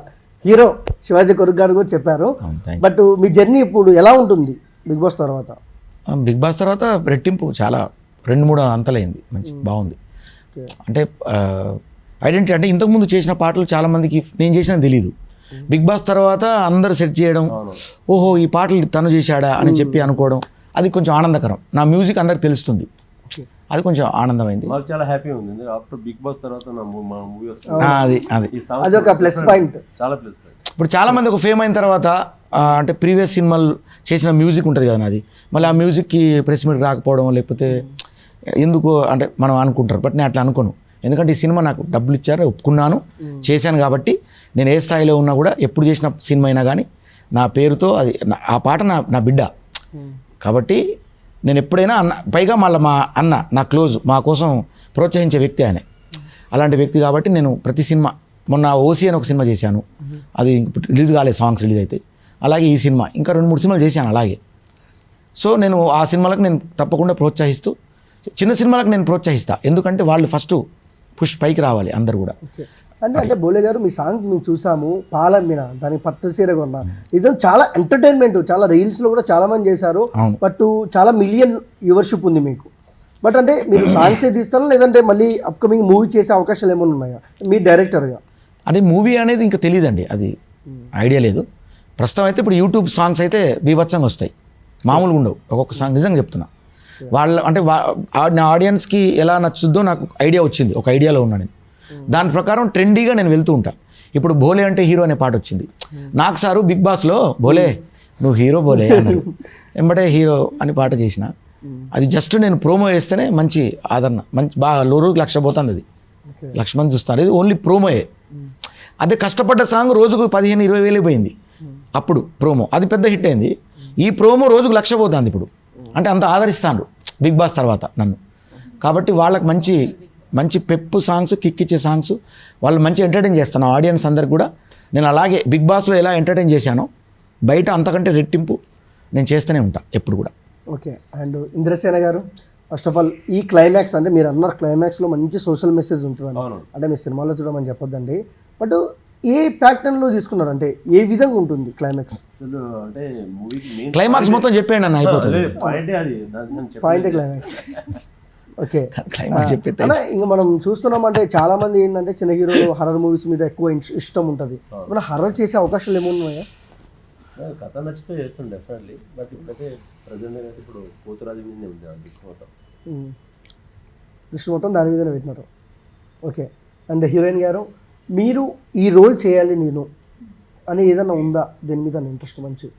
హీరో శివాజీ కొరుగ్ గారు కూడా చెప్పారు. బట్ మీ జర్నీ ఇప్పుడు ఎలా ఉంటుంది బిగ్ బాస్ తర్వాత? బిగ్ బాస్ తర్వాత రెట్టింపు చాలా 2-3 అంతలైంది, మంచి బాగుంది. అంటే ఐడెంటిటీ అంటే ఇంతకుముందు చేసిన పాటలు చాలామందికి నేను చేసినా తెలీదు. బిగ్ బాస్ తర్వాత అందరూ సెట్ చేయడం, ఓహో ఈ పాటలు తను చేశాడా అని చెప్పి అనుకోవడం, అది కొంచెం ఆనందకరం. నా మ్యూజిక్ అందరికి తెలుస్తుంది, అది కొంచెం ఆనందమైంది. మాకు చాలా హ్యాపీ ఉంది. ఆఫ్టర్ బిగ్ బాస్ తర్వాత మా మూవీ వస్తుంది, అది ఒక ప్లస్ పాయింట్, చాలా ప్లస్ పాయింట్. ఇప్పుడు చాలామంది ఒక ఫేమ్ అయిన తర్వాత అంటే ప్రీవియస్ సినిమాలు చేసిన మ్యూజిక్ ఉంటుంది కదా నాది, మళ్ళీ ఆ మ్యూజిక్కి ప్రెస్ మీట్ రాకపోవడం లేకపోతే ఎందుకు అంటే మనం అనుకుంటారు. బట్ నేను అట్లా అనుకోను, ఎందుకంటే ఈ సినిమా నాకు డబ్బులు ఇచ్చారు, ఒప్పుకున్నాను, చేశాను. కాబట్టి నేను ఏ స్థాయిలో ఉన్నా కూడా ఎప్పుడు చేసిన సినిమా అయినా కానీ నా పేరుతో అది ఆ పాట నా బిడ్డ కాబట్టి నేను ఎప్పుడైనా అన్న, పైగా మళ్ళీ మా అన్న నా క్లోజ్, మా కోసం ప్రోత్సహించే వ్యక్తి ఆయన, అలాంటి వ్యక్తి. కాబట్టి నేను ప్రతి సినిమా, మొన్న ఓసీ అని ఒక సినిమా చేశాను, అది రిలీజ్ కాలేదు, సాంగ్స్ రిలీజ్ అయితే. అలాగే ఈ సినిమా ఇంకా 2-3 సినిమాలు చేశాను అలాగే. సో నేను ఆ సినిమాలకు నేను తప్పకుండా ప్రోత్సహిస్తూ, చిన్న సినిమాలకు నేను ప్రోత్సహిస్తా, ఎందుకంటే వాళ్ళు ఫస్ట్ పుష్ పైకి రావాలి అందరు కూడా. అంటే బోలే గారు, మీ సాంగ్ మేము చూసాము, పాలమ్మిన దానికి పట్టు సీర కొన్నా, నిజం చాలా ఎంటర్టైన్మెంట్, చాలా రీల్స్లో కూడా చాలా మంది చేశారు. బట్ చాలా మిలియన్ వ్యూవర్షిప్ ఉంది మీకు. బట్ అంటే మీరు సాంగ్సే తీస్తారా, లేదంటే మళ్ళీ అప్కమింగ్ మూవీ చేసే అవకాశాలు ఏమైనా ఉన్నాయా మీ డైరెక్టర్గా? అంటే మూవీ అనేది ఇంకా తెలియదండి, అది ఐడియా లేదు ప్రస్తుతం. అయితే ఇప్పుడు యూట్యూబ్ సాంగ్స్ అయితే బీభత్సంగా వస్తాయి, మామూలుగా ఉండవు. ఒక్కొక్క సాంగ్ నిజంగా చెప్తున్నా, వాళ్ళ అంటే నా ఆడియన్స్కి ఎలా నచ్చుద్దో నాకు ఐడియా వచ్చింది, ఒక ఐడియాలో ఉన్నా నేను. దాని ప్రకారం ట్రెండీగా నేను వెళ్తూ ఉంటా. ఇప్పుడు భోలే అంటే హీరో అనే పాట వచ్చింది నాకు, సారు బిగ్ బాస్లో భోలే నువ్వు హీరో భోలే అన్నారు, ఎంబటే హీరో అని పాట చేసిన. అది జస్ట్ నేను ప్రోమో వేస్తేనే మంచి ఆదరణ, మంచి బాగా రోజుకి 1,00,000 పోతుంది, అది 1,00,000 మంది చూస్తారు. ఇది ఓన్లీ ప్రోమోయే. అదే కష్టపడ్డ సాంగ్ రోజుకు 15-20 వేలు పోయింది అప్పుడు ప్రోమో, అది పెద్ద హిట్ అయింది. ఈ ప్రోమో రోజుకు 1,00,000 పోతుంది ఇప్పుడు, అంటే అంత ఆదరిస్తాను బిగ్ బాస్ తర్వాత నన్ను. కాబట్టి వాళ్ళకి మంచి మంచి పెప్పు సాంగ్స్, కిక్ ఇచ్చే సాంగ్స్, వాళ్ళు మంచి ఎంటర్టైన్ చేస్తాను ఆడియన్స్ అందరికి కూడా. నేను అలాగే బిగ్ బాస్లో ఎలా ఎంటర్టైన్ చేశానో బయట అంతకంటే రెట్టింపు నేను చేస్తూనే ఉంటా ఎప్పుడు కూడా. ఓకే. అండ్ ఇంద్రసేన గారు, ఫస్ట్ ఆఫ్ ఆల్ ఈ క్లైమాక్స్, అంటే మీరు అన్నారు క్లైమాక్స్లో మంచి సోషల్ మెసేజ్ ఉంటుందని, అంటే మీ సినిమాలో చూడమని చెప్పొద్దండి, బట్ ఏ ప్యాటర్న్లో తీసుకున్నారు, అంటే ఏ విధంగా ఉంటుంది క్లైమాక్స్? అసలు అంటే మూవీకి క్లైమాక్స్ మొత్తం చెప్పేయండి అన్న, అయిపోతుంది పాయింట్ క్లైమాక్స్. ఓకే. క్లైమాక్స్ చెప్పేది ఇంకా మనం చూస్తున్నాం, అంటే చాలా మంది ఏంటంటే చిన్న హీరోలు హర్రర్ మూవీస్ మీద ఎక్కువ ఇష్టం ఉంటుంది. మన హర్రర్ చేసే అవకాశాలు ఏమున్నాయా? కథ నచ్చితే చేస్తాను డెఫినెట్లీ. బట్ ఇప్పుడైతే ప్రజెంట్ అయితే ఇప్పుడు పోతురాజు మీదనే ఉంది దృష్టి మొత్తం దాని మీదనే పెట్టినారు. ఓకే. అండ్ హీరోయిన్ గారు, మీరు ఈ రోల్ చేయాలి నేను అని ఏదైనా ఉందా దీని మీద ఇంట్రెస్ట్? మంచి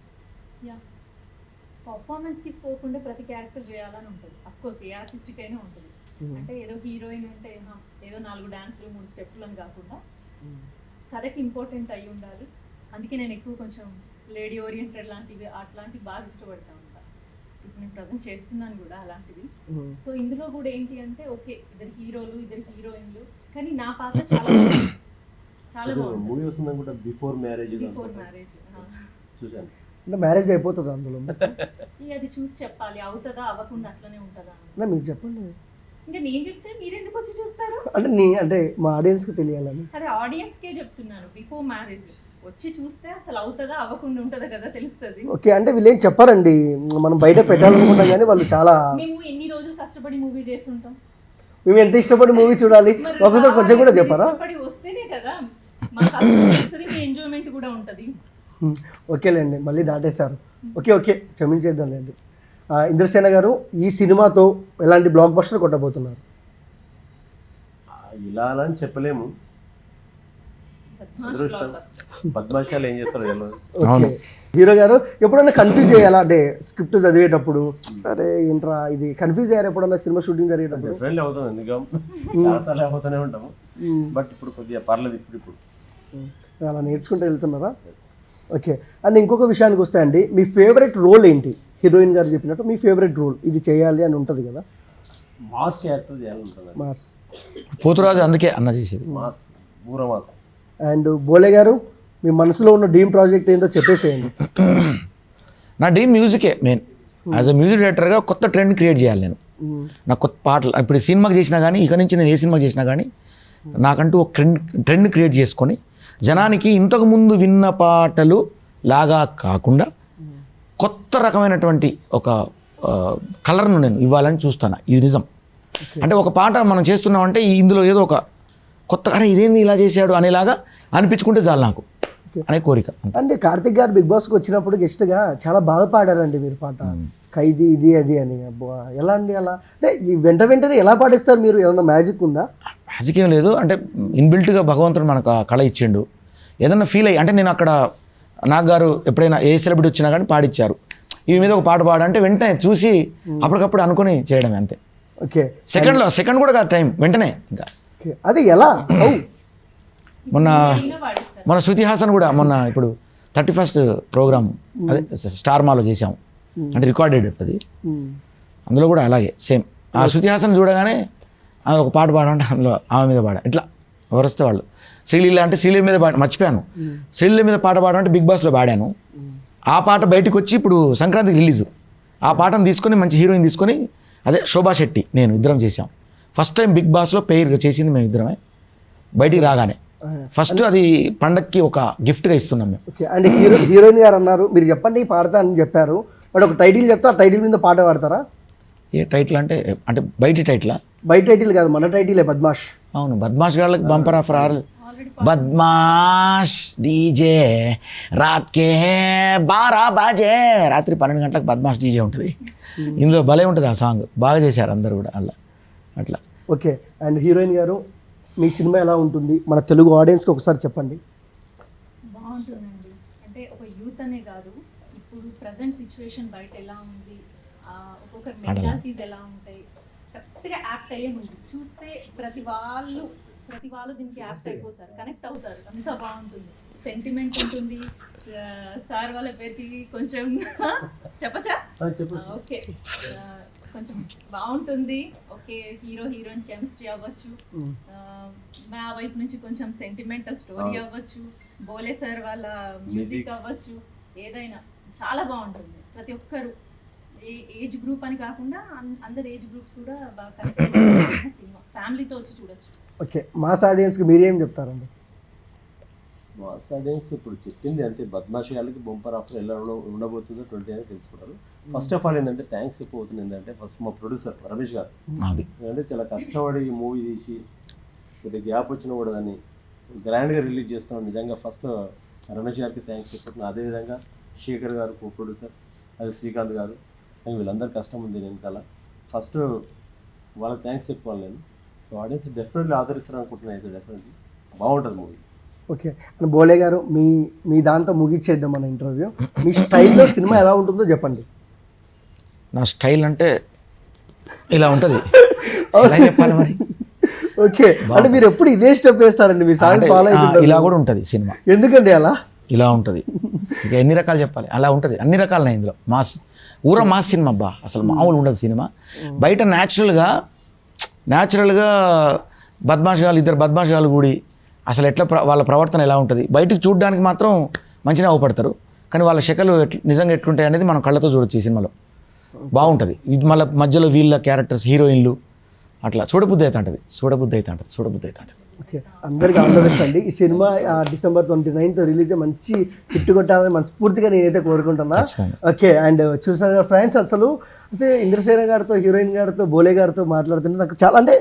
పర్ఫార్మెన్స్కి స్కోప్ ఉంటే ప్రతి క్యారెక్టర్ చేయాలని ఉంటుంది, అఫ్కోర్స్ ఏ ఆర్టిస్ట్కి అయినా ఉంటుంది. అంటే ఏదో హీరోయిన్ అంటే ఏదో 4 డాన్సులు 3 స్టెప్పులు అని కాకుండా కథకి ఇంపార్టెంట్ అయి ఉండాలి. అందుకే నేను ఎక్కువ కొంచెం లేడీ ఓరియంటెడ్ లాంటివి అట్లాంటివి బాగా ఇష్టపడతా ఉంటాను. ఇప్పుడు నేను ప్రజెంట్ చేస్తున్నాను కూడా అలాంటివి. సో ఇందులో కూడా ఏంటి అంటే ఓకే, ఇద్దరు హీరోలు, ఇద్దరు హీరోయిన్లు, కానీ నా పాత్ర చాలా చాలా బాగుంది. మూవీ వస్తుంది అనుకుంటా, బిఫోర్ మ్యారేజ్ చూసాను. అంటే మ్యారేజ్ అయిపోతుంది అందులో? అది చూసి చెప్పాలి, అవుతుందా అవ్వకుండా అట్లనే ఉంటుందా? మీరు చెప్పండి. ఇంకా నేను చెప్తే మీరు ఎందుకు వచ్చి చూస్తారు? అంటే మా ఆడియన్స్కి తెలియాలని. అదే ఆడియన్స్కే చెప్తున్నాను, బిఫోర్ మ్యారేజ్ వచ్చి చూస్తే అసలు అవుతుందా అవ్వకుండా ఉంటుందా కదా తెలుస్తుంది. ఓకే, అంటే వీళ్ళు ఏం చెప్పారండి, మనం బయట పెట్టాలనుకుంటాం కానీ వాళ్ళు చాలా, మేము ఎన్ని రోజులు కష్టపడి మూవీ చేస్తుంటాం, మేము ఎంత ఇష్టపడి మూవీ చూడాలి, ఒకసారి కొంచెం కూడా చెప్పారా? కష్టపడి వస్తేనే కదా మా కష్టం తెలుస్తుంది, మీ ఎంజాయ్మెంట్ కూడా ఉంటుంది. ఓకేలేండి, మళ్ళీ దాటేశారు. ఓకే క్షమించేద్దాంలేండి. ఇంద్రసేన గారు, ఈ సినిమాతో ఎలాంటి బ్లాక్ బస్టర్ కొట్టబోతున్నారు? ఇలా అని చెప్పలేము, అదృష్టం పద్మాశాలు ఏం చేస్తారు తెలియదు. ఓకే, హీరో గారు ఎప్పుడన్నా కన్ఫ్యూజ్ చేయాలా అంటే స్క్రిప్ట్ చదివేటప్పుడు, అరే ఏంట్రా ఇది, కన్ఫ్యూజ్ అయ్యారు ఎప్పుడన్నా సినిమా షూటింగ్ జరిగేటప్పుడు? డెఫినెట్లీ అవుతాం, ఎందుకంటే చాలాసార్లు అవుతూనే ఉంటాము, బట్ ఇప్పుడు కొద్దిగా పర్లేదు. ఇప్పుడు అలా నేర్చుకుంటూ వెళ్తున్నారా? ఓకే, అండ్ ఇంకొక విషయానికి వస్తే అండి, మీ ఫేవరెట్ రోల్ ఏంటి? హీరోయిన్ గారు చెప్పినట్టు మీ ఫేవరెట్ రోల్ ఇది చేయాలి అని ఉంటుంది కదా? మాస్ క్యారెక్టర్ చేయాలంటుంది. మాస్ పోతురాజు అందుకే అన్న చేసేది. మాస్, బూర మాస్. అండ్ బోలే గారు, మీ మనసులో ఉన్న డ్రీమ్ ప్రాజెక్ట్ ఏంటో చెప్పేసేయండి. నా డ్రీమ్ మ్యూజికే మెయిన్. యాజ్ అ మ్యూజిక్ డైరెక్టర్గా కొత్త ట్రెండ్ క్రియేట్ చేయాలి నేను. నా కొత్త పాటలు ఇప్పుడు సినిమాకి చేసినా కానీ, ఇక నుంచి నేను ఏ సినిమాకి చేసినా కానీ నాకంటూ ఒక ట్రెండ్ క్రియేట్ చేసుకొని జనానికి ఇంతకుముందు విన్న పాటలు లాగా కాకుండా కొత్త రకమైనటువంటి ఒక కలర్ను నేను ఇవ్వాలని చూస్తాను. ఇది నిజం. అంటే ఒక పాట మనం చేస్తున్నామంటే ఇందులో ఏదో ఒక కొత్త, అరే ఇదేంది ఇలా చేశాడు అనేలాగా అనిపించుకుంటే చాలు నాకు అనే కోరిక. అంటే కార్తిక్ గారు బిగ్ బాస్కి వచ్చినప్పుడు గెస్ట్గా చాలా బాగా పాడారండి మీరు పాట, ఖైదీ ఇది అది అని. ఎలా అండి అలా, అంటే ఈ వెంటనే ఎలా పాడిస్తారు మీరు? ఏమన్నా మ్యాజిక్ ఉందా? మ్యాజిక్ ఏం లేదు, అంటే ఇన్బిల్ట్గా భగవంతుడు మనకు ఆ కళ ఇచ్చిండు. ఏదన్నా ఫీల్ అయ్యి, అంటే నేను అక్కడ నాగ్ గారు ఎప్పుడైనా ఏ సెలబ్రిటీ వచ్చినా కానీ పాడిచ్చారు, ఇవి మీద ఒక పాట పాడంటే వెంటనే చూసి అప్పటికప్పుడు అనుకుని చేయడమే అంతే. ఓకే, సెకండ్ కూడా కాదు, టైం వెంటనే. ఇంకా అది ఎలా? మొన్న శృతి హాసన్ కూడా మొన్న ఇప్పుడు 31st ప్రోగ్రామ్ అదే స్టార్ మాలో చేసాము, అంటే రికార్డెడ్ అది. అందులో కూడా అలాగే సేమ్ ఆ శృతి హాసన్ చూడగానే అది ఒక పాట పాడంటే అందులో ఆమె మీద పాడా, ఇట్లా ఎవరొస్తే వాళ్ళు. శ్రీలీల అంటే శ్రీలీల మీద మర్చిపోయాను, శ్రీలీల మీద పాట పాడమంటే బిగ్ బాస్లో పాడాను. ఆ పాట బయటకు వచ్చి ఇప్పుడు సంక్రాంతికి రిలీజ్. ఆ పాటను తీసుకొని మంచి హీరోయిన్ తీసుకొని, అదే శోభా శెట్టి నేను ఇద్దరం చేసాం. ఫస్ట్ టైం బిగ్ బాస్లో పెయిర్గా చేసింది మేము ఇద్దరమే. బయటికి రాగానే ఫస్ట్ అది పండక్కి ఒక గిఫ్ట్గా ఇస్తున్నాం మేము. ఓకే, అంటే హీరోయిన్ గారు అన్నారు, మీరు చెప్పండి పాడతా అని చెప్పారు, బట్ ఒక టైటిల్ చెప్తా, ఆ టైటిల్ మీద పాట పాడతారా? ఏ టైటిల్ అంటే బయటి టైటిలా? బయట టైటిల్ కాదు, మన టైటిలే, బద్మాష్. అవును, బద్మాష్ గాళ్ళకి బంపర్ ఆఫర్ ఆర్ బద్మాష్ డీజే రాత్కే 12 బాజే, రాత్రి 12 గంటలకు బద్మాష్ డీజే ఉంటుంది. ఇందులో భలే ఉంటుంది ఆ సాంగ్, బాగా చేశారు అందరు కూడా అట్లా. ఓకే, అండ్ హీరోయిన్ గారు, మీ సినిమా ఎలా ఉంటుంది మన తెలుగు ఆడియన్స్కి ఒకసారి చెప్పండి. బాగుంటుందండి, అంటే ఒక యూత్ అనే కాదు, ఇప్పుడు ప్రజెంట్ సిచ్యువేషన్ బయట ఎలా ఉంది, ఒక్కొక్కరి మెంటాలిటీస్ ఎలా ఉంటాయి, కరెక్ట్గా యాక్ట్ అయ్యే ఉంది. చూస్తే ప్రతి వాళ్ళు దీనికి యాక్ట్ అయిపోతారు, కనెక్ట్ అవుతారు, అంతా బాగుంటుంది. సెంటిమెంట్ ఉంటుంది. సార్ వాళ్ళ పేరుకి కొంచెం చెప్పచ్చా? ఓకే, కొంచెం బాగుంటుంది. ఓకే, హీరోయిన్ కెమిస్ట్రీ అవ్వచ్చు, మా వైపు నుంచి కొంచెం సెంటిమెంటల్ స్టోరీ అవ్వచ్చు, బోలే సార్ వాళ్ళ మ్యూజిక్ అవ్వచ్చు, ఏదైనా చాలా బాగుంటుంది. ప్రతి ఒక్కరు ఏజ్ గ్రూప్ అని కాకుండా అందరు ఏజ్ గ్రూప్స్ కూడా బాగా కనెక్ట్ అయిన సినిమా, ఫ్యామిలీతో వచ్చి చూడొచ్చు. ఓకే, మాస్ ఆడియన్స్కి మీరేం చెప్తారండి? మాస్ ఆడియన్స్ ఇప్పుడు చెప్పింది అంతే, బద్మాషి వాళ్ళకి బొంపర్ ఆఫర్ ఎలా ఉండబోతుందో 20 అని తెలుసుకున్నారు. ఫస్ట్ ఆఫ్ ఆల్ ఏంటంటే థ్యాంక్స్ చెప్పబోతుంది ఏంటంటే, ఫస్ట్ మా ప్రొడ్యూసర్ రమేష్ గారు, ఎందుకంటే చాలా కష్టపడి ఈ మూవీ తీసి కొద్దిగా గ్యాప్ వచ్చినా కూడా దాన్ని గ్రాండ్గా రిలీజ్ చేస్తున్నాం. నిజంగా ఫస్ట్ రమేష్ గారికి థ్యాంక్స్ చెప్పుకుంటున్నాను. అదేవిధంగా శేఖర్ గారు కో ప్రొడ్యూసర్, అదే శ్రీకాంత్ గారు, వీళ్ళందరూ కష్టం ఉంది వెనకాల. ఫస్ట్ వాళ్ళకి థ్యాంక్స్ చెప్పుకోవాలి నేను. సో ఆడియన్స్ డెఫినెట్లీ ఆదరిస్తారు అనుకుంటున్నాను, అయితే డెఫినెట్లీ బాగుంటుంది మూవీ. ఓకే, అండ్ బోలే గారు, మీ దాంతో ముగిచ్చేద్దాం మన ఇంటర్వ్యూ. మీ స్టైల్లో సినిమా ఎలా ఉంటుందో చెప్పండి. నా స్టైల్ అంటే ఇలా ఉంటుంది, చెప్పాలి మరి. ఓకే, అంటే మీరు ఎప్పుడు ఇదే స్టెప్ వేస్తారండి, మీ సాంగ్స్ ఫాలో అయితే ఇలా కూడా ఉంటుంది సినిమా. ఎందుకండి అలా? ఇలా ఉంటుంది. ఇక ఎన్ని రకాలు చెప్పాలి, అలా ఉంటుంది, అన్ని రకాలనే. ఇందులో మాస్ మాస్ సినిమా అబ్బా, అసలు మామూలు ఉండదు సినిమా. బయట న్యాచురల్గా బద్మాష్ గాలు, ఇద్దరు బద్మాష్ గాలు కూడి అసలు ఎట్లా వాళ్ళ ప్రవర్తన ఎలా ఉంటుంది, బయటకు చూడడానికి మాత్రం మంచిగా అవపడతారు, కానీ వాళ్ళ శకలు నిజంగా ఎట్లుంటాయి అనేది మనం కళ్ళతో చూడొచ్చు ఈ సినిమాలో. బాగుంటుంది. ఇది మళ్ళీ మధ్యలో వీళ్ళ క్యారెక్టర్స్, హీరోయిన్లు అట్లా చూడబుద్ధి అవుతుంటుంది. ఓకే, అందరికీ ఆల్ ద బెస్ట్ అండి. ఈ సినిమా December 29th రిలీజ్ మంచి హిట్ కొట్టాలని మనస్ఫూర్తిగా నేనైతే కోరుకుంటున్నా. ఖచ్చితంగా. ఓకే, అండ్ చూసారు ఫ్రెండ్స్, అసలు ఇంద్రసేన గారితో, హీరోయిన్ గారితో, బోలే గారితో మాట్లాడుతుంటే నాకు చాలా అంటే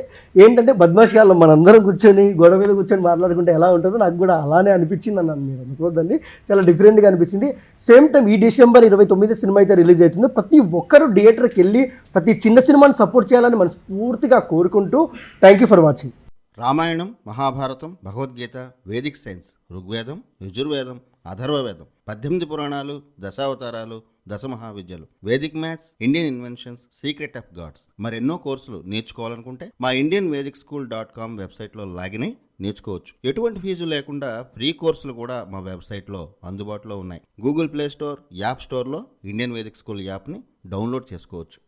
ఏంటంటే బద్మాష్ గారు మనందరం కూర్చొని గొడవ మీద కూర్చొని మాట్లాడుకుంటే ఎలా ఉంటుందో నాకు కూడా అలానే అనిపించింది అన్నాను. మీరు అనుకోవద్దండి, చాలా డిఫరెంట్గా అనిపించింది. సేమ్ టైం ఈ December 29 సినిమా అయితే రిలీజ్ అవుతుంది. ప్రతి ఒక్కరూ థియేటర్కి వెళ్ళి ప్రతి చిన్న సినిమాని సపోర్ట్ చేయాలని మనస్ఫూర్తిగా కోరుకుంటూ thank you for watching. Ramayanam, Mahabharatam, Bhagavad Gita, Vedic science, ఋగ్వేదం, యజుర్వేదం, అథర్వవేదం, 18 పురాణాలు, దశావతారాలు, 10 మహావిద్యలు, Vedic maths, Indian inventions, secret of God's, మరెన్నో కోర్సులు నేర్చుకోవాలనుకుంటే మా indianvedicSchool.com వెబ్సైట్లో లాగిన్ అయి నేర్చుకోవచ్చు. ఎటువంటి ఫీజు లేకుండా ఫ్రీ కోర్సులు కూడా మా వెబ్సైట్లో అందుబాటులో ఉన్నాయి. గూగుల్ ప్లే స్టోర్, యాప్ స్టోర్లో ఇండియన్ వేదిక్ స్కూల్ యాప్ని డౌన్లోడ్ చేసుకోవచ్చు.